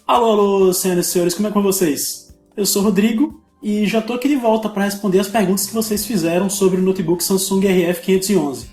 Alô, alô, senhoras e senhores, como é com vocês? Eu sou o Rodrigo e já estou aqui de volta para responder as perguntas que vocês fizeram sobre o notebook Samsung RF511.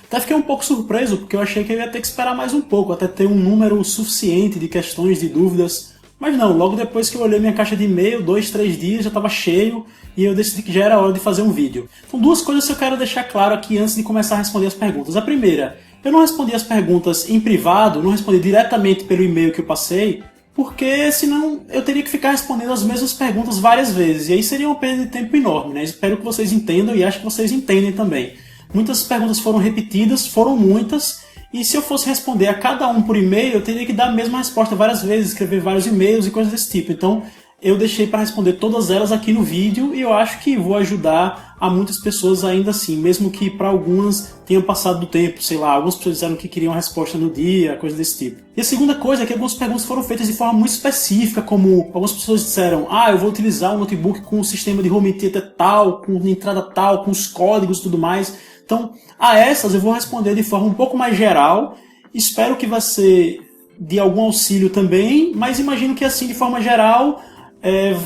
Até fiquei um pouco surpreso porque eu achei que eu ia ter que esperar mais um pouco até ter um número suficiente de questões, de dúvidas. Mas não, logo depois que eu olhei minha caixa de e-mail, 2, 3 dias já estava cheio e eu decidi que já era hora de fazer um vídeo. Então, duas coisas que eu quero deixar claro aqui antes de começar a responder as perguntas. A primeira, eu não respondi as perguntas em privado, não respondi diretamente pelo e-mail que eu passei, porque senão eu teria que ficar respondendo as mesmas perguntas várias vezes, e aí seria uma perda de tempo enorme, né? Espero que vocês entendam e acho que vocês entendem também. Muitas perguntas foram repetidas, foram muitas, e se eu fosse responder a cada um por e-mail, eu teria que dar a mesma resposta várias vezes, escrever vários e-mails e coisas desse tipo. Então, eu deixei para responder todas elas aqui no vídeo e eu acho que vou ajudar a muitas pessoas ainda assim, mesmo que para algumas tenha passado do tempo, sei lá, algumas pessoas disseram que queriam a resposta no dia, coisa desse tipo. E a segunda coisa é que algumas perguntas foram feitas de forma muito específica, como algumas pessoas disseram, eu vou utilizar um notebook com um sistema de home theater tal, com entrada tal, com os códigos e tudo mais. Então, a essas eu vou responder de forma um pouco mais geral, espero que vai ser de algum auxílio também, mas imagino que assim, de forma geral,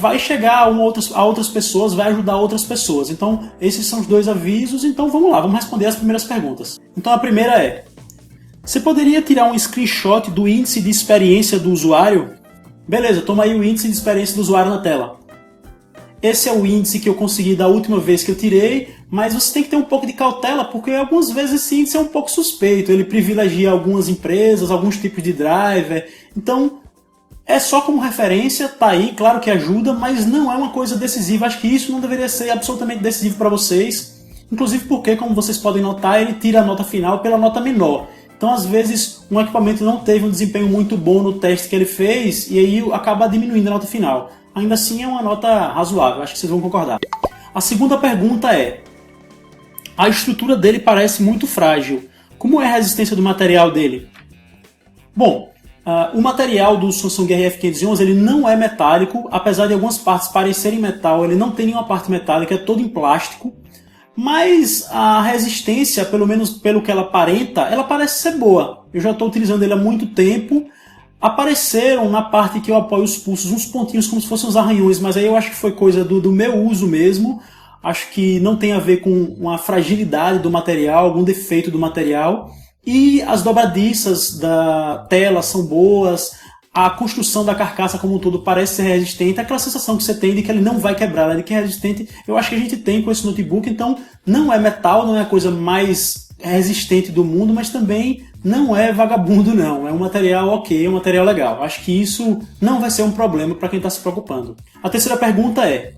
vai chegar a outras pessoas, vai ajudar outras pessoas. Então, esses são os dois avisos, então vamos lá, vamos responder as primeiras perguntas. Então a primeira é, você poderia tirar um screenshot do índice de experiência do usuário? Beleza, toma aí o índice de experiência do usuário na tela. Esse é o índice que eu consegui da última vez que eu tirei, mas você tem que ter um pouco de cautela, porque algumas vezes esse índice é um pouco suspeito, ele privilegia algumas empresas, alguns tipos de driver, então é só como referência, tá aí, claro que ajuda, mas não é uma coisa decisiva, acho que isso não deveria ser absolutamente decisivo para vocês, inclusive porque, como vocês podem notar, ele tira a nota final pela nota menor. Então, às vezes, um equipamento não teve um desempenho muito bom no teste que ele fez, e aí acaba diminuindo a nota final. Ainda assim é uma nota razoável, acho que vocês vão concordar. A segunda pergunta é, a estrutura dele parece muito frágil, como é a resistência do material dele? Bom, o material do Samsung RF511 ele não é metálico, apesar de algumas partes parecerem metal, ele não tem nenhuma parte metálica, é todo em plástico, mas a resistência, pelo menos pelo que ela aparenta, ela parece ser boa. Eu já estou utilizando ele há muito tempo. Apareceram na parte que eu apoio os pulsos uns pontinhos como se fossem uns arranhões, mas aí eu acho que foi coisa do meu uso mesmo. Acho que não tem a ver com uma fragilidade do material, algum defeito do material. E as dobradiças da tela são boas, a construção da carcaça como um todo parece ser resistente, aquela sensação que você tem de que ele não vai quebrar, de que é resistente, eu acho que a gente tem com esse notebook, então não é metal, não é a coisa mais resistente do mundo, mas também não é vagabundo não, é um material ok, é um material legal. Acho que isso não vai ser um problema para quem está se preocupando. A terceira pergunta é,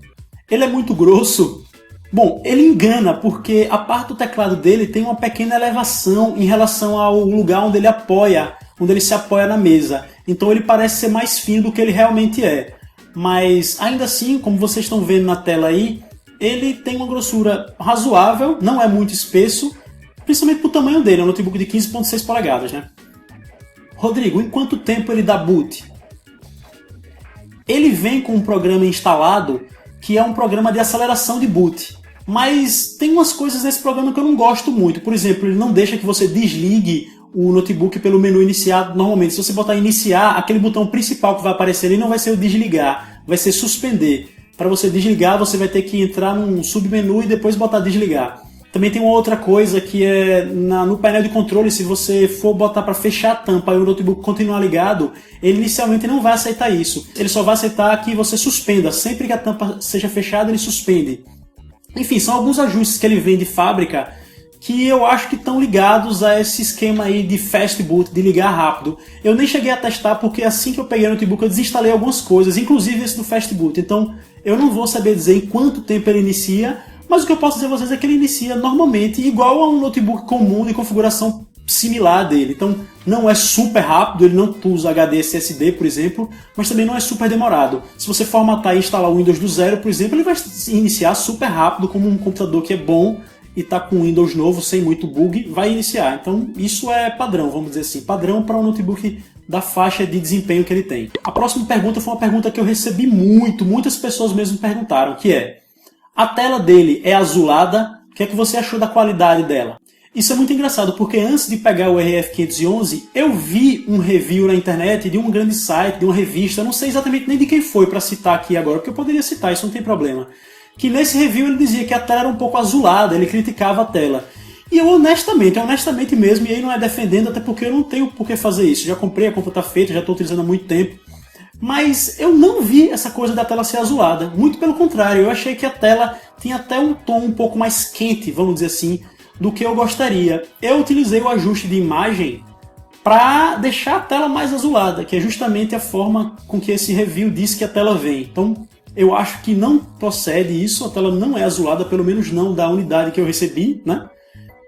ele é muito grosso? Bom, ele engana porque a parte do teclado dele tem uma pequena elevação em relação ao lugar onde ele apoia, onde ele se apoia na mesa. Então ele parece ser mais fino do que ele realmente é. Mas ainda assim, como vocês estão vendo na tela aí, ele tem uma grossura razoável, não é muito espesso, principalmente pro tamanho dele, é um notebook de 15.6 polegadas, né? Rodrigo, em quanto tempo ele dá boot? Ele vem com um programa instalado que é um programa de aceleração de boot. Mas tem umas coisas nesse programa que eu não gosto muito. Por exemplo, ele não deixa que você desligue o notebook pelo menu iniciar normalmente. Se você botar iniciar, aquele botão principal que vai aparecer ali não vai ser o desligar, vai ser suspender. Para você desligar, você vai ter que entrar num submenu e depois botar desligar. Também tem uma outra coisa que é no painel de controle, se você for botar para fechar a tampa e o notebook continuar ligado, ele inicialmente não vai aceitar isso. Ele só vai aceitar que você suspenda. Sempre que a tampa seja fechada, ele suspende. Enfim, são alguns ajustes que ele vem de fábrica que eu acho que estão ligados a esse esquema aí de fast boot, de ligar rápido. Eu nem cheguei a testar porque assim que eu peguei o notebook eu desinstalei algumas coisas, inclusive esse do fast boot. Então eu não vou saber dizer em quanto tempo ele inicia, mas o que eu posso dizer a vocês é que ele inicia normalmente igual a um notebook comum de configuração similar dele. Então não é super rápido, ele não usa HD SSD, por exemplo, mas também não é super demorado. Se você formatar e instalar o Windows do zero, por exemplo, ele vai iniciar super rápido, como um computador que é bom e está com Windows novo, sem muito bug, vai iniciar. Então isso é padrão, vamos dizer assim, padrão para um notebook da faixa de desempenho que ele tem. A próxima pergunta foi uma pergunta que eu recebi muitas pessoas mesmo perguntaram, que é: a tela dele é azulada? O que é que você achou da qualidade dela? Isso é muito engraçado, porque antes de pegar o RF 511, eu vi um review na internet de um grande site, de uma revista, não sei exatamente nem de quem foi para citar aqui agora, porque eu poderia citar, isso não tem problema. Que nesse review ele dizia que a tela era um pouco azulada, ele criticava a tela. E eu honestamente mesmo, e aí não é defendendo, até porque eu não tenho por que fazer isso. Já comprei, a conta tá feita, já estou utilizando há muito tempo. Mas eu não vi essa coisa da tela ser azulada. Muito pelo contrário, eu achei que a tela tinha até um tom um pouco mais quente, vamos dizer assim, do que eu gostaria. Eu utilizei o ajuste de imagem para deixar a tela mais azulada, que é justamente a forma com que esse review diz que a tela vem. Então, eu acho que não procede isso, a tela não é azulada, pelo menos não da unidade que eu recebi, né?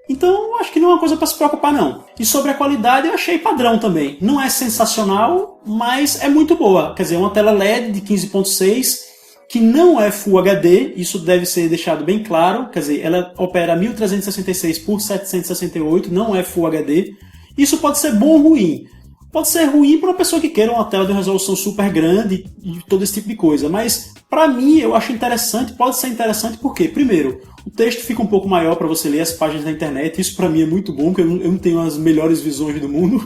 Então, acho que não é uma coisa para se preocupar, não. E sobre a qualidade, eu achei padrão também. Não é sensacional, mas é muito boa. Quer dizer, uma tela LED de 15.6, que não é Full HD, isso deve ser deixado bem claro. Quer dizer, ela opera 1366 por 768, não é Full HD. Isso pode ser bom ou ruim. Pode ser ruim para uma pessoa que queira uma tela de resolução super grande e todo esse tipo de coisa, mas para mim eu acho interessante, pode ser interessante porque, primeiro, o texto fica um pouco maior para você ler as páginas da internet, isso para mim é muito bom, porque eu não tenho as melhores visões do mundo.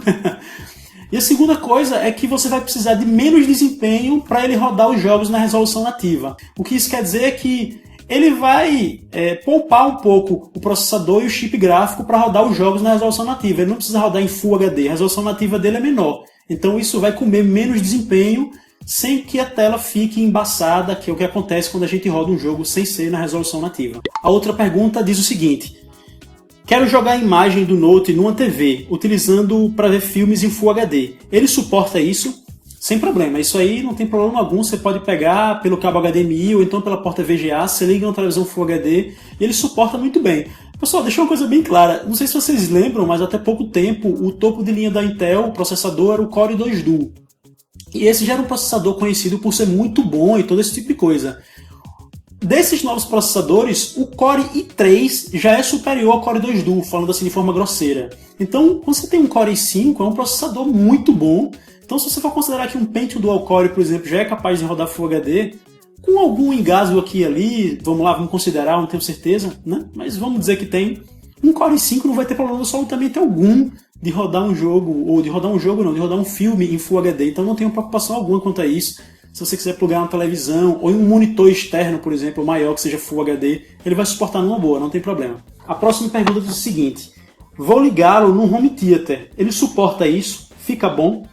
E a segunda coisa é que você vai precisar de menos desempenho para ele rodar os jogos na resolução nativa. O que isso quer dizer é que ele vai poupar um pouco o processador e o chip gráfico para rodar os jogos na resolução nativa. Ele não precisa rodar em Full HD, a resolução nativa dele é menor. Então isso vai comer menos desempenho sem que a tela fique embaçada, que é o que acontece quando a gente roda um jogo sem ser na resolução nativa. A outra pergunta diz o seguinte: quero jogar a imagem do Note numa TV, utilizando para ver filmes em Full HD. Ele suporta isso? Sem problema, isso aí não tem problema algum, você pode pegar pelo cabo HDMI ou então pela porta VGA, você liga na televisão Full HD e ele suporta muito bem. Pessoal, deixa uma coisa bem clara, não sei se vocês lembram, mas até pouco tempo o topo de linha da Intel, o processador, era o Core 2 Duo. E esse já era um processador conhecido por ser muito bom e todo esse tipo de coisa. Desses novos processadores, o Core i3 já é superior ao Core 2 Duo, falando assim de forma grosseira. Então, quando você tem um Core i5, é um processador muito bom. Então, se você for considerar que um Pentium Dual Core, por exemplo, já é capaz de rodar Full HD, com algum engasgo aqui e ali, vamos lá, vamos considerar, não tenho certeza, né? Mas vamos dizer que tem. Um Core i5 não vai ter problema absolutamente algum de rodar um jogo, ou de rodar um jogo não, de rodar um filme em Full HD. Então, não tenho preocupação alguma quanto a isso. Se você quiser plugar na televisão, ou em um monitor externo, por exemplo, maior, que seja Full HD, ele vai suportar numa boa, não tem problema. A próxima pergunta diz o seguinte: vou ligá-lo no Home Theater. Ele suporta isso? Fica bom?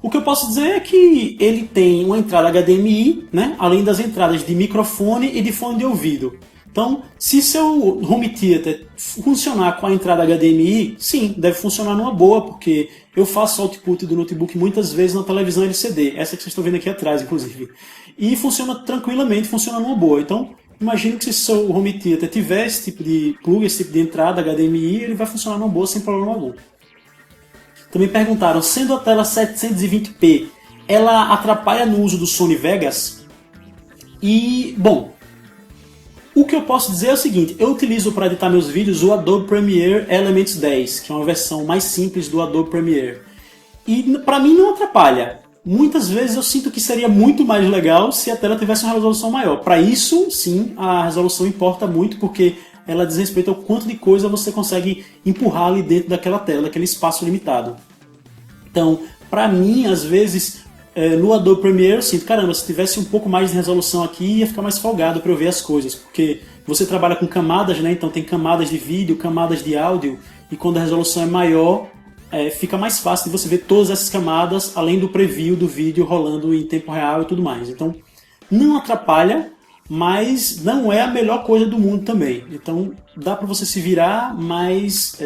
O que eu posso dizer é que ele tem uma entrada HDMI, né, além das entradas de microfone e de fone de ouvido. Então, se seu Home Theater funcionar com a entrada HDMI, sim, deve funcionar numa boa, porque eu faço output do notebook muitas vezes na televisão LCD, essa que vocês estão vendo aqui atrás, inclusive. E funciona tranquilamente, funciona numa boa. Então, imagino que se seu Home Theater tiver esse tipo de plug, esse tipo de entrada HDMI, ele vai funcionar numa boa sem problema algum. Também perguntaram, sendo a tela 720p, ela atrapalha no uso do Sony Vegas? E, bom, o que eu posso dizer é o seguinte: eu utilizo para editar meus vídeos o Adobe Premiere Elements 10, que é uma versão mais simples do Adobe Premiere. E para mim não atrapalha. Muitas vezes eu sinto que seria muito mais legal se a tela tivesse uma resolução maior. Para isso, sim, a resolução importa muito, porque ela diz respeito ao quanto de coisa você consegue empurrar ali dentro daquela tela, daquele espaço limitado. Então, para mim, às vezes, no Adobe Premiere, eu sinto, caramba, se tivesse um pouco mais de resolução aqui, ia ficar mais folgado para eu ver as coisas, porque você trabalha com camadas, né? Então tem camadas de vídeo, camadas de áudio, e quando a resolução é maior, fica mais fácil de você ver todas essas camadas, além do preview do vídeo rolando em tempo real e tudo mais. Então, não atrapalha, mas não é a melhor coisa do mundo também. Então dá para você se virar, mas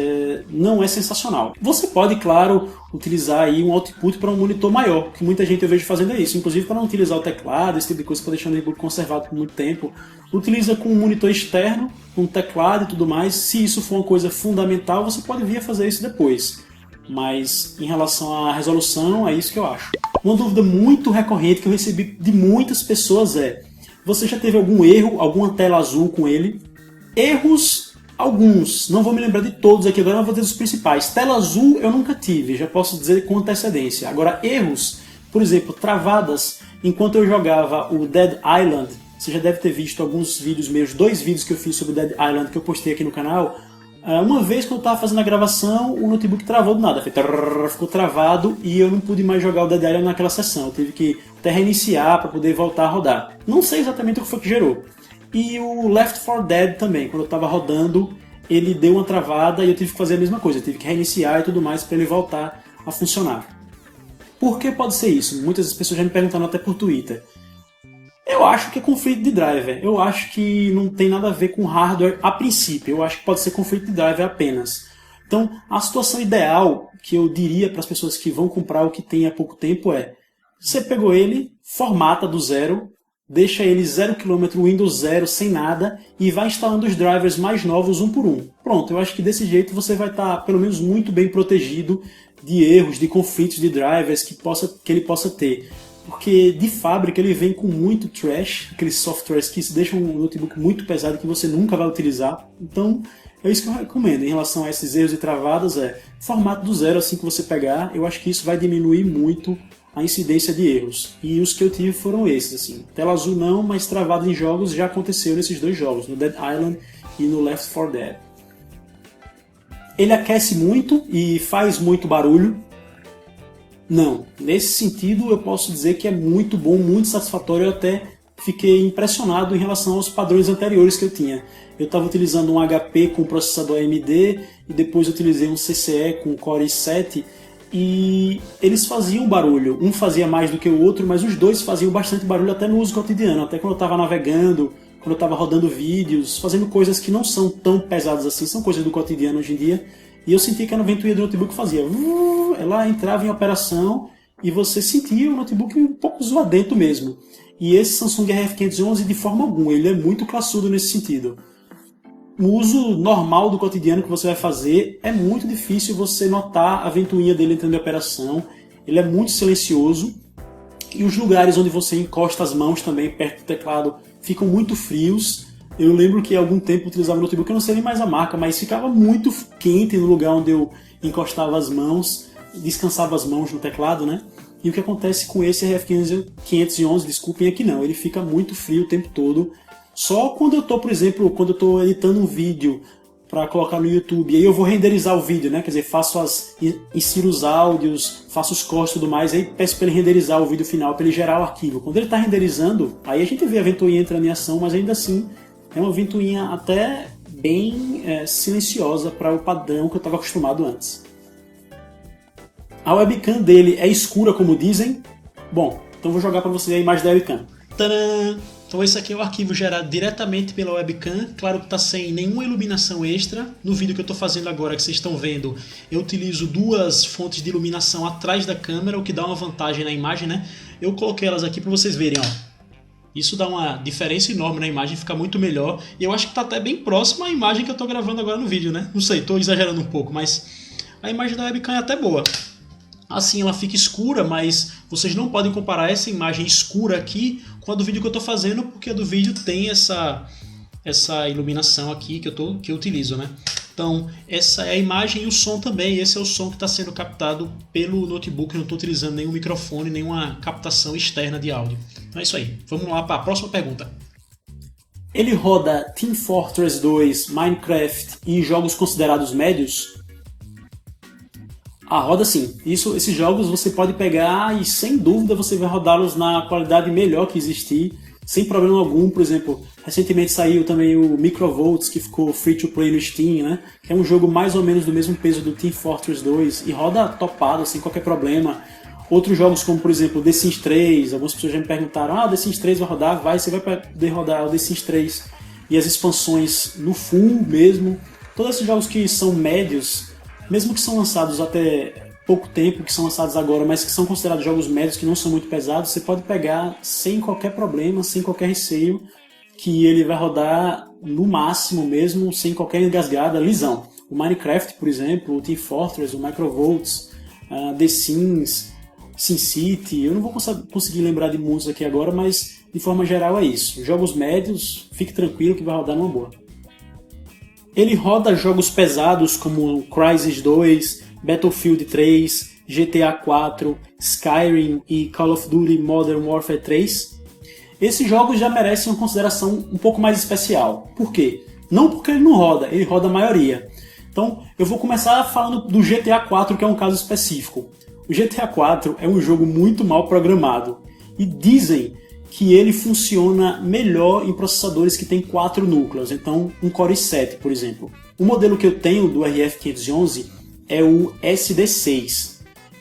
não é sensacional. Você pode, claro, utilizar aí um output para um monitor maior, que muita gente eu vejo fazendo isso, inclusive para não utilizar o teclado, esse tipo de coisa, para deixar o notebook conservado por muito tempo. Utiliza com um monitor externo, com teclado e tudo mais. Se isso for uma coisa fundamental, você pode vir a fazer isso depois. Mas em relação à resolução, é isso que eu acho. Uma dúvida muito recorrente que eu recebi de muitas pessoas é: você já teve algum erro, alguma tela azul com ele? Erros, alguns. Não vou me lembrar de todos aqui agora, mas vou dizer dos principais. Tela azul eu nunca tive, já posso dizer com antecedência. Agora, erros, por exemplo, travadas, enquanto eu jogava o Dead Island, você já deve ter visto alguns vídeos meus, 2 vídeos que eu fiz sobre o Dead Island que eu postei aqui no canal. Uma vez quando eu estava fazendo a gravação, o notebook travou do nada, ficou travado e eu não pude mais jogar o Dead Island naquela sessão. Eu tive que até reiniciar para poder voltar a rodar. Não sei exatamente o que foi que gerou. E o Left 4 Dead também, quando eu estava rodando, ele deu uma travada e eu tive que fazer a mesma coisa. Eu tive que reiniciar e tudo mais para ele voltar a funcionar. Por que pode ser isso? Muitas pessoas já me perguntaram até por Twitter. Eu acho que é conflito de driver. Eu acho que não tem nada a ver com hardware a princípio. Eu acho que pode ser conflito de driver apenas. Então, a situação ideal que eu diria para as pessoas que vão comprar o que tem há pouco tempo é: você pegou ele, formata do zero, deixa ele 0 km, Windows 0, sem nada, e vai instalando os drivers mais novos um por um. Pronto, eu acho que desse jeito você vai estar pelo menos muito bem protegido de erros, de conflitos de drivers que ele possa ter. Porque de fábrica ele vem com muito trash, aqueles softwares que deixam um notebook muito pesado que você nunca vai utilizar. Então é isso que eu recomendo em relação a esses erros e travadas, formato do zero assim que você pegar. Eu acho que isso vai diminuir muito a incidência de erros. E os que eu tive foram esses, assim. Tela azul não, mas travado em jogos já aconteceu nesses dois jogos, no Dead Island e no Left 4 Dead. Ele aquece muito e faz muito barulho. Não, nesse sentido eu posso dizer que é muito bom, muito satisfatório. Eu até fiquei impressionado em relação aos padrões anteriores que eu tinha. Eu estava utilizando um HP com processador AMD e depois utilizei um CCE com Core i7 e eles faziam barulho. Um fazia mais do que o outro, mas os dois faziam bastante barulho até no uso cotidiano, até quando eu estava navegando, quando eu estava rodando vídeos, fazendo coisas que não são tão pesadas assim, são coisas do cotidiano hoje em dia. E eu senti que a ventoinha do notebook fazia. Ela entrava em operação e você sentia o notebook um pouco zoadento mesmo. E esse Samsung RF511 de forma alguma, ele é muito classudo nesse sentido. No uso normal do cotidiano que você vai fazer, é muito difícil você notar a ventoinha dele entrando em operação. Ele é muito silencioso. E os lugares onde você encosta as mãos também, perto do teclado, ficam muito frios. Eu lembro que há algum tempo eu utilizava o notebook, eu não sei nem mais a marca, mas ficava muito quente no lugar onde eu encostava as mãos, descansava as mãos no teclado, né? E o que acontece com esse RF511, desculpem, é que não, ele fica muito frio o tempo todo. Só quando eu estou, por exemplo, quando eu estou editando um vídeo para colocar no YouTube, e aí eu vou renderizar o vídeo, né? Quer dizer, insiro os áudios, faço os cortes e tudo mais, aí peço para ele renderizar o vídeo final, para ele gerar o arquivo. Quando ele está renderizando, aí a gente vê a ventoinha entrando em ação, mas ainda assim é uma ventoinha até bem silenciosa para o padrão que eu estava acostumado antes. A webcam dele é escura, como dizem. Bom, então vou jogar para vocês a imagem da webcam. Tadã! Então esse aqui é o arquivo gerado diretamente pela webcam. Claro que está sem nenhuma iluminação extra. No vídeo que eu estou fazendo agora, que vocês estão vendo, eu utilizo duas fontes de iluminação atrás da câmera, o que dá uma vantagem na imagem, né? Eu coloquei elas aqui para vocês verem, ó. Isso dá uma diferença enorme na imagem, fica muito melhor. E eu acho que está até bem próximo à imagem que eu estou gravando agora no vídeo, né? Não sei, estou exagerando um pouco, mas a imagem da webcam é até boa. Assim, ela fica escura, mas vocês não podem comparar essa imagem escura aqui com a do vídeo que eu estou fazendo, porque a do vídeo tem essa iluminação aqui que eu utilizo, né? Então, essa é a imagem e o som também. Esse é o som que está sendo captado pelo notebook. Eu não estou utilizando nenhum microfone, nenhuma captação externa de áudio. Então é isso aí. Vamos lá para a próxima pergunta. Ele roda Team Fortress 2, Minecraft e jogos considerados médios? Roda sim. Esses jogos você pode pegar e sem dúvida você vai rodá-los na qualidade melhor que existir, sem problema algum. Por exemplo, recentemente saiu também o Microvolts, que ficou free to play no Steam, né? Que é um jogo mais ou menos do mesmo peso do Team Fortress 2 e roda topado, sem qualquer problema. Outros jogos como, por exemplo, The Sims 3, algumas pessoas já me perguntaram, The Sims 3 vai rodar? Você vai poder rodar o The Sims 3 e as expansões no full mesmo. Todos esses jogos que são médios, mesmo que são lançados até pouco tempo, que são lançados agora, mas que são considerados jogos médios, que não são muito pesados, você pode pegar sem qualquer problema, sem qualquer receio, que ele vai rodar no máximo mesmo, sem qualquer engasgada, lisão. O Minecraft, por exemplo, o Team Fortress, o Microvolts, The Sims, SimCity, eu não vou conseguir lembrar de muitos aqui agora, mas de forma geral é isso. Jogos médios, fique tranquilo que vai rodar numa boa. Ele roda jogos pesados como Crysis 2, Battlefield 3, GTA 4, Skyrim e Call of Duty Modern Warfare 3. Esses jogos já merecem uma consideração um pouco mais especial. Por quê? Não porque ele não roda, ele roda a maioria. Então, eu vou começar falando do GTA 4, que é um caso específico. O GTA 4 é um jogo muito mal programado e dizem que ele funciona melhor em processadores que têm 4 núcleos, então um Core i7, por exemplo. O modelo que eu tenho do RF511 é o SD6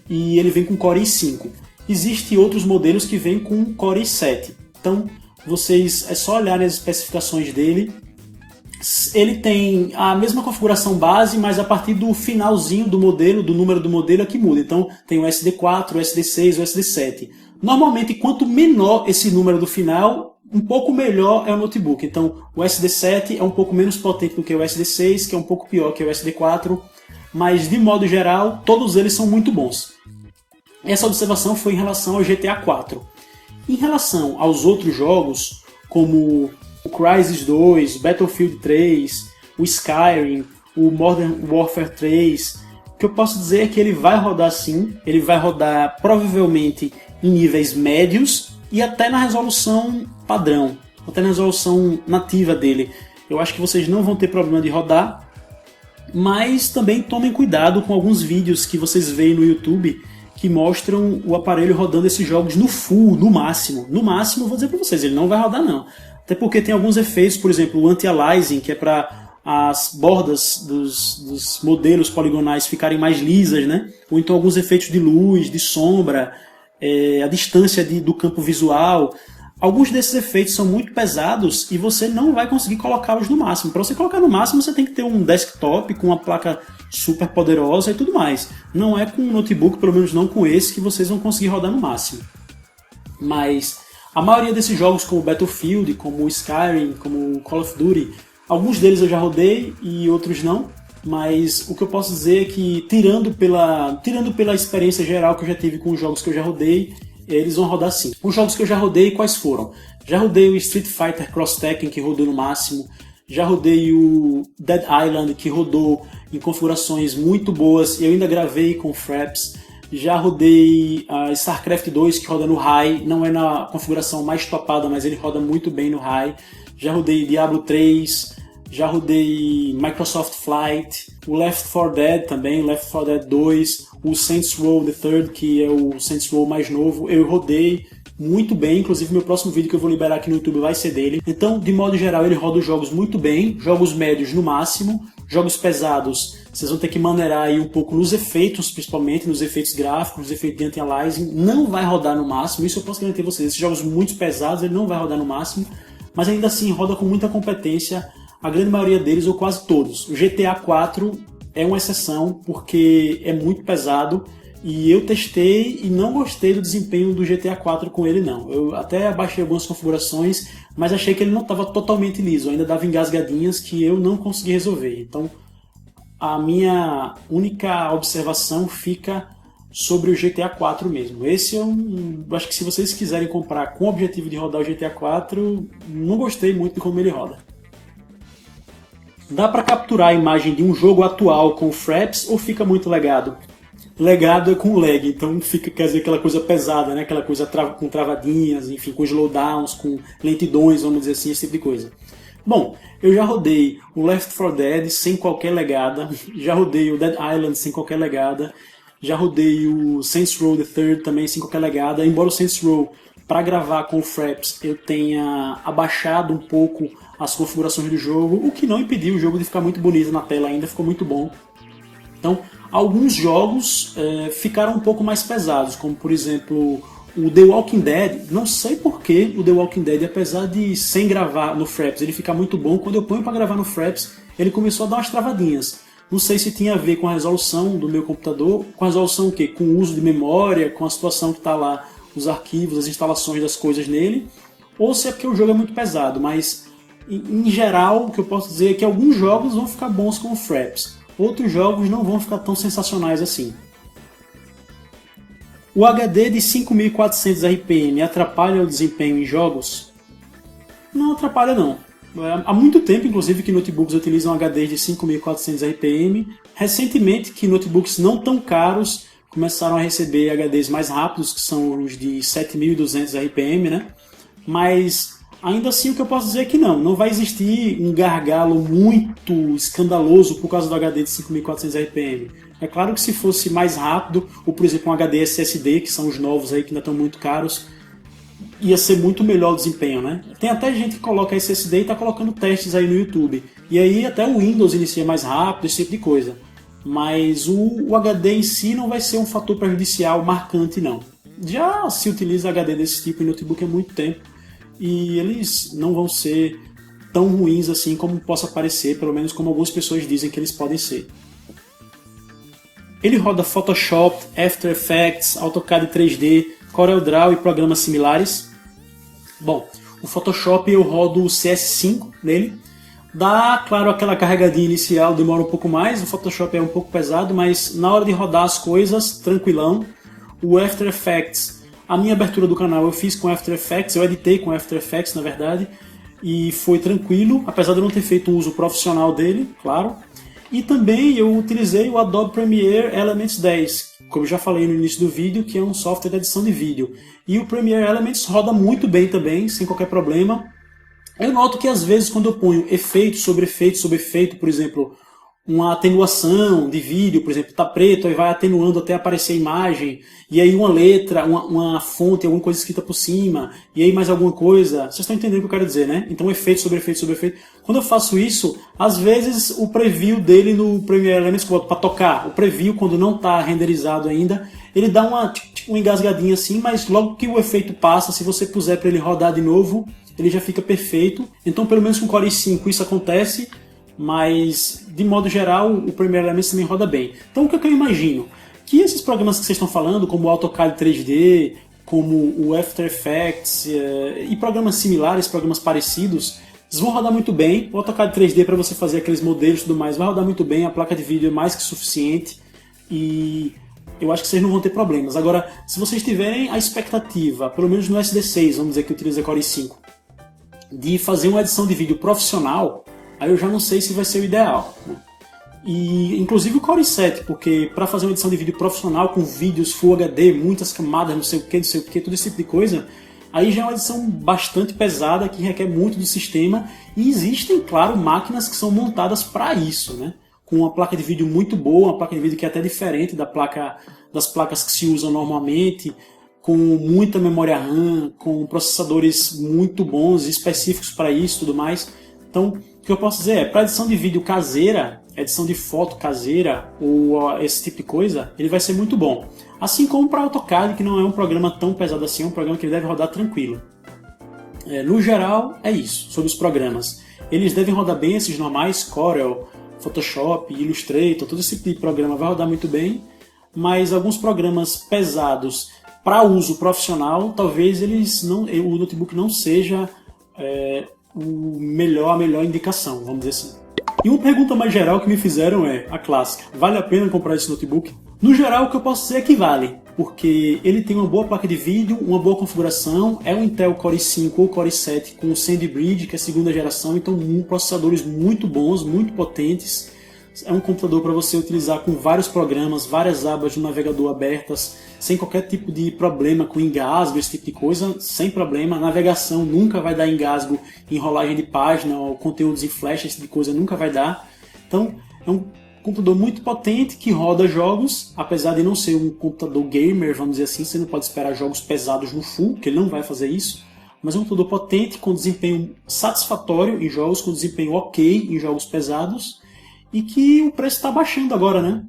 e ele vem com Core i5. Existem outros modelos que vêm com Core i7, então é só olharem as especificações dele. Ele tem a mesma configuração base, mas a partir do finalzinho do modelo, do número do modelo é que muda. Então tem o SD4, o SD6, o SD7. Normalmente, quanto menor esse número do final, um pouco melhor é o notebook. Então o SD7 é um pouco menos potente do que o SD6, que é um pouco pior que o SD4, mas de modo geral, todos eles são muito bons. Essa observação foi em relação ao GTA 4. Em relação aos outros jogos, como o Crysis 2, o Battlefield 3, o Skyrim, o Modern Warfare 3, o que eu posso dizer é que ele vai rodar sim, ele vai rodar provavelmente em níveis médios e até na resolução padrão, até na resolução nativa dele. Eu acho que vocês não vão ter problema de rodar, mas também tomem cuidado com alguns vídeos que vocês veem no YouTube que mostram o aparelho rodando esses jogos no full, no máximo. No máximo, eu vou dizer para vocês, ele não vai rodar não. Até porque tem alguns efeitos, por exemplo, o anti-aliasing, que é para as bordas dos modelos poligonais ficarem mais lisas, né? Ou então alguns efeitos de luz, de sombra, a distância do campo visual. Alguns desses efeitos são muito pesados e você não vai conseguir colocá-los no máximo. Para você colocar no máximo, você tem que ter um desktop com uma placa super poderosa e tudo mais. Não é com um notebook, pelo menos não com esse, que vocês vão conseguir rodar no máximo. Mas a maioria desses jogos, como Battlefield, como Skyrim, como Call of Duty, alguns deles eu já rodei e outros não, mas o que eu posso dizer é que, tirando pela experiência geral que eu já tive com os jogos que eu já rodei, eles vão rodar sim. Os jogos que eu já rodei, quais foram? Já rodei o Street Fighter Cross Tekken, que rodou no máximo, já rodei o Dead Island, que rodou em configurações muito boas, e eu ainda gravei com Fraps. Já rodei a StarCraft 2, que roda no High, não é na configuração mais topada, mas ele roda muito bem no High. Já rodei Diablo 3, já rodei Microsoft Flight, o Left 4 Dead também, Left 4 Dead 2, o Saints Row the Third, que é o Saints Row mais novo, eu rodei muito bem, inclusive meu próximo vídeo que eu vou liberar aqui no YouTube vai ser dele. Então, de modo geral, ele roda os jogos muito bem, jogos médios no máximo, jogos pesados, vocês vão ter que maneirar aí um pouco nos efeitos, principalmente nos efeitos gráficos, nos efeitos de anti-aliasing, não vai rodar no máximo, isso eu posso garantir a vocês, esses jogos muito pesados ele não vai rodar no máximo, mas ainda assim roda com muita competência, a grande maioria deles, ou quase todos. O GTA 4 é uma exceção, porque é muito pesado, e eu testei e não gostei do desempenho do GTA 4 com ele não. Eu até abaixei algumas configurações, mas achei que ele não estava totalmente liso, ainda dava engasgadinhas que eu não consegui resolver. Então a minha única observação fica sobre o GTA 4 mesmo. Esse eu acho que se vocês quiserem comprar com o objetivo de rodar o GTA 4, não gostei muito de como ele roda. Dá para capturar a imagem de um jogo atual com o Fraps ou fica muito legado? Legado é com lag, então fica, quer dizer, aquela coisa pesada, né? Aquela coisa com travadinhas, enfim, com slowdowns, com lentidões, vamos dizer assim, esse tipo de coisa. Bom, eu já rodei o Left 4 Dead sem qualquer legada, já rodei o Dead Island sem qualquer legada, já rodei o Saints Row the Third também sem qualquer legada, embora o Saints Row, para gravar com o Fraps, eu tenha abaixado um pouco as configurações do jogo, o que não impediu o jogo de ficar muito bonito na tela ainda, ficou muito bom. Então, alguns jogos ficaram um pouco mais pesados, como por exemplo o The Walking Dead. Não sei porquê o The Walking Dead, apesar de sem gravar no Fraps ele ficar muito bom, quando eu ponho para gravar no Fraps ele começou a dar umas travadinhas. Não sei se tinha a ver com a resolução do meu computador, com a resolução o quê? Com o uso de memória, com a situação que está lá, os arquivos, as instalações das coisas nele, ou se é porque o jogo é muito pesado, mas em geral o que eu posso dizer é que alguns jogos vão ficar bons com o Fraps. Outros jogos não vão ficar tão sensacionais assim. O HD de 5400 RPM atrapalha o desempenho em jogos? Não atrapalha não. Há muito tempo, inclusive, que notebooks utilizam HDs de 5400 RPM. Recentemente, que notebooks não tão caros começaram a receber HDs mais rápidos, que são os de 7200 RPM, né? Mas Ainda assim, o que eu posso dizer é que não vai existir um gargalo muito escandaloso por causa do HD de 5400 RPM. É claro que se fosse mais rápido, ou por exemplo um HD SSD, que são os novos aí que ainda estão muito caros, ia ser muito melhor o desempenho, né? Tem até gente que coloca SSD e está colocando testes aí no YouTube. E aí até o Windows inicia mais rápido, esse tipo de coisa. Mas o HD em si não vai ser um fator prejudicial marcante, não. Já se utiliza HD desse tipo em notebook há muito tempo, e eles não vão ser tão ruins assim como possa parecer, pelo menos como algumas pessoas dizem que eles podem ser. Ele roda Photoshop, After Effects, AutoCAD 3D, CorelDRAW e programas similares. Bom, o Photoshop eu rodo o CS5 nele. Dá, claro, aquela carregadinha inicial, demora um pouco mais, o Photoshop é um pouco pesado, mas na hora de rodar as coisas, tranquilão. O After Effects, a minha abertura do canal eu fiz com After Effects, eu editei com After Effects, na verdade, e foi tranquilo, apesar de eu não ter feito um uso profissional dele, claro. E também eu utilizei o Adobe Premiere Elements 10, como eu já falei no início do vídeo, que é um software de edição de vídeo. E o Premiere Elements roda muito bem também, sem qualquer problema. Eu noto que às vezes quando eu ponho efeito sobre efeito sobre efeito, por exemplo, uma atenuação de vídeo, por exemplo, tá preto, aí vai atenuando até aparecer a imagem, e aí uma letra, uma fonte, alguma coisa escrita por cima, e aí mais alguma coisa. Vocês estão entendendo o que eu quero dizer, né? Então efeito sobre efeito sobre efeito. Quando eu faço isso, às vezes o preview dele no Premiere Elements, para tocar, o preview quando não está renderizado ainda, ele dá uma engasgadinha assim, mas logo que o efeito passa, se você puser para ele rodar de novo, ele já fica perfeito. Então pelo menos com o Core i5 isso acontece, mas de modo geral o Premiere Elements também roda bem. Então o que eu imagino? Que esses programas que vocês estão falando, como o AutoCAD 3D, como o After Effects e programas similares, programas parecidos, eles vão rodar muito bem. O AutoCAD 3D para você fazer aqueles modelos e tudo mais vai rodar muito bem, a placa de vídeo é mais que suficiente e eu acho que vocês não vão ter problemas. Agora, se vocês tiverem a expectativa, pelo menos no SD6, vamos dizer que utiliza Core i5, de fazer uma edição de vídeo profissional, aí eu já não sei se vai ser o ideal, né? E inclusive o Core i7, porque para fazer uma edição de vídeo profissional com vídeos Full HD, muitas camadas, não sei o que, todo esse tipo de coisa, aí já é uma edição bastante pesada que requer muito do sistema, e existem, claro, máquinas que são montadas para isso, né? Com uma placa de vídeo muito boa, uma placa de vídeo que é até diferente das placas que se usam normalmente, com muita memória RAM, com processadores muito bons, específicos para isso e tudo mais. Então, o que eu posso dizer é, para edição de vídeo caseira, edição de foto caseira, ou esse tipo de coisa, ele vai ser muito bom. Assim como para AutoCAD, que não é um programa tão pesado assim, é um programa que ele deve rodar tranquilo. No geral, é isso, sobre os programas. Eles devem rodar bem esses normais, Corel, Photoshop, Illustrator, todo esse tipo de programa vai rodar muito bem, mas alguns programas pesados para uso profissional, talvez o notebook não seja a melhor indicação, vamos dizer assim. E uma pergunta mais geral que me fizeram é a clássica: vale a pena comprar esse notebook? No geral, o que eu posso dizer é que vale, porque ele tem uma boa placa de vídeo, uma boa configuração, é um Intel Core i5 ou Core i7 com SandBridge, que é a segunda geração, então processadores muito bons, muito potentes. É um computador para você utilizar com vários programas, várias abas do navegador abertas, sem qualquer tipo de problema com engasgo, esse tipo de coisa, sem problema. A navegação nunca vai dar engasgo, enrolagem de página, ou conteúdos em flash, esse tipo de coisa nunca vai dar. Então, é um computador muito potente que roda jogos, apesar de não ser um computador gamer, vamos dizer assim, você não pode esperar jogos pesados no full, que ele não vai fazer isso, mas é um computador potente, com desempenho satisfatório em jogos, com desempenho ok em jogos pesados, e que o preço está baixando agora, né?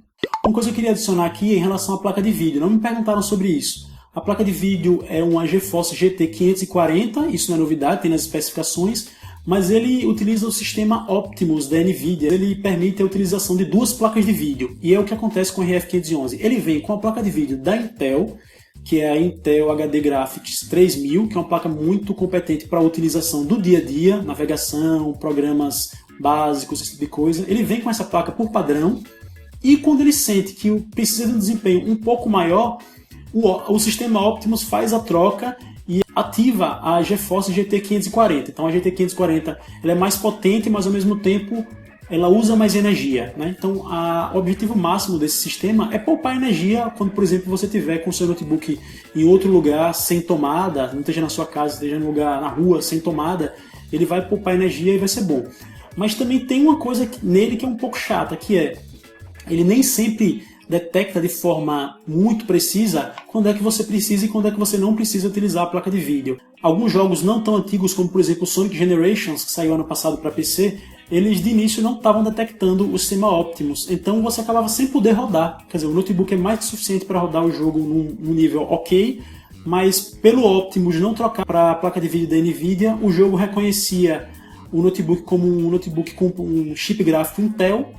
Uma coisa que eu queria adicionar aqui é em relação à placa de vídeo, não me perguntaram sobre isso. A placa de vídeo é uma GeForce GT 540, isso não é novidade, tem nas especificações, mas ele utiliza o sistema Optimus da NVIDIA. Ele permite a utilização de duas placas de vídeo, e é o que acontece com o RF 511. Ele vem com a placa de vídeo da Intel, que é a Intel HD Graphics 3000, que é uma placa muito competente para a utilização do dia a dia, navegação, programas básicos, esse tipo de coisa. Ele vem com essa placa por padrão, e quando ele sente que precisa de um desempenho um pouco maior, o sistema Optimus faz a troca e ativa a GeForce GT 540. Então a GT 540 ela é mais potente, mas ao mesmo tempo ela usa mais energia, né? Então, o objetivo máximo desse sistema é poupar energia quando, por exemplo, você tiver com o seu notebook em outro lugar sem tomada, não esteja na sua casa, esteja no lugar na rua sem tomada, ele vai poupar energia e vai ser bom. Mas também tem uma coisa nele que é um pouco chata, que é ele nem sempre detecta de forma muito precisa quando é que você precisa e quando é que você não precisa utilizar a placa de vídeo. Alguns jogos não tão antigos, como por exemplo Sonic Generations, que saiu ano passado para PC, eles de início não estavam detectando o sistema Optimus, então você acabava sem poder rodar. Quer dizer, o notebook é mais que suficiente para rodar o jogo num nível ok, mas pelo Optimus não trocar para a placa de vídeo da Nvidia, o jogo reconhecia o notebook como um notebook com um chip gráfico Intel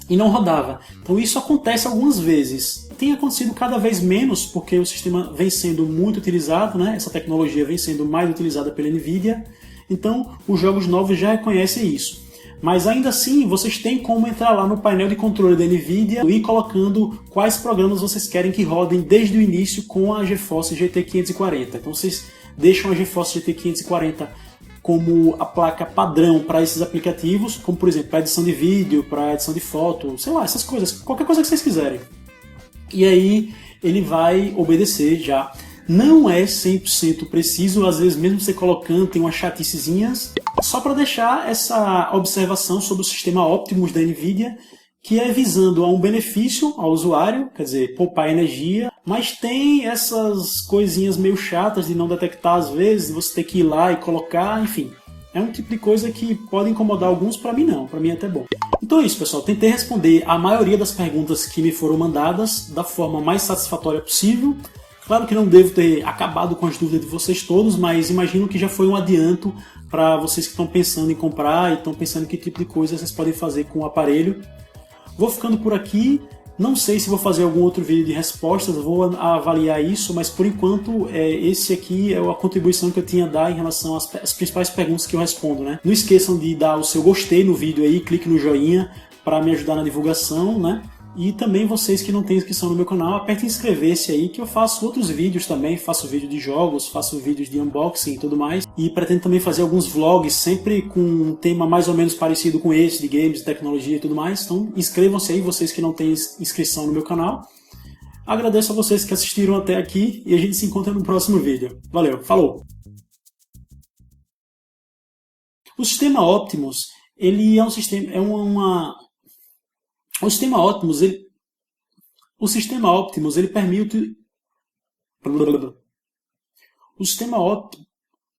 e não rodava. Então isso acontece algumas vezes. Tem acontecido cada vez menos porque o sistema vem sendo muito utilizado, né? Essa tecnologia vem sendo mais utilizada pela Nvidia, então os jogos novos já reconhecem isso. Mas ainda assim, vocês têm como entrar lá no painel de controle da Nvidia e ir colocando quais programas vocês querem que rodem desde o início com a GeForce GT 540. Então vocês deixam a GeForce GT 540 como a placa padrão para esses aplicativos, como por exemplo para edição de vídeo, para edição de foto, sei lá, essas coisas, qualquer coisa que vocês quiserem. E aí ele vai obedecer já. Não é 100% preciso, às vezes mesmo você colocando tem umas chaticezinhas, só para deixar essa observação sobre o sistema Optimus da Nvidia, que é visando a um benefício ao usuário, quer dizer, poupar energia, mas tem essas coisinhas meio chatas de não detectar às vezes, de você ter que ir lá e colocar, enfim. É um tipo de coisa que pode incomodar alguns, para mim não, para mim é até bom. Então é isso, pessoal, tentei responder a maioria das perguntas que me foram mandadas da forma mais satisfatória possível. Claro que não devo ter acabado com as dúvidas de vocês todos, mas imagino que já foi um adianto para vocês que estão pensando em comprar e estão pensando em que tipo de coisa vocês podem fazer com o aparelho. Vou ficando por aqui, não sei se vou fazer algum outro vídeo de respostas, vou avaliar isso, mas por enquanto esse aqui é a contribuição que eu tinha a dar em relação às principais perguntas que eu respondo, né? Não esqueçam de dar o seu gostei no vídeo aí, clique no joinha para me ajudar na divulgação, né? E também vocês que não têm inscrição no meu canal, apertem inscrever-se aí que eu faço outros vídeos também, faço vídeo de jogos, faço vídeos de unboxing e tudo mais. E pretendo também fazer alguns vlogs, sempre com um tema mais ou menos parecido com esse, de games, tecnologia e tudo mais. Então inscrevam-se aí, vocês que não têm inscrição no meu canal. Agradeço a vocês que assistiram até aqui e a gente se encontra no próximo vídeo. Valeu, falou! O sistema Optimus, ele é um sistema, o sistema Optimus, ele permite o sistema Optimus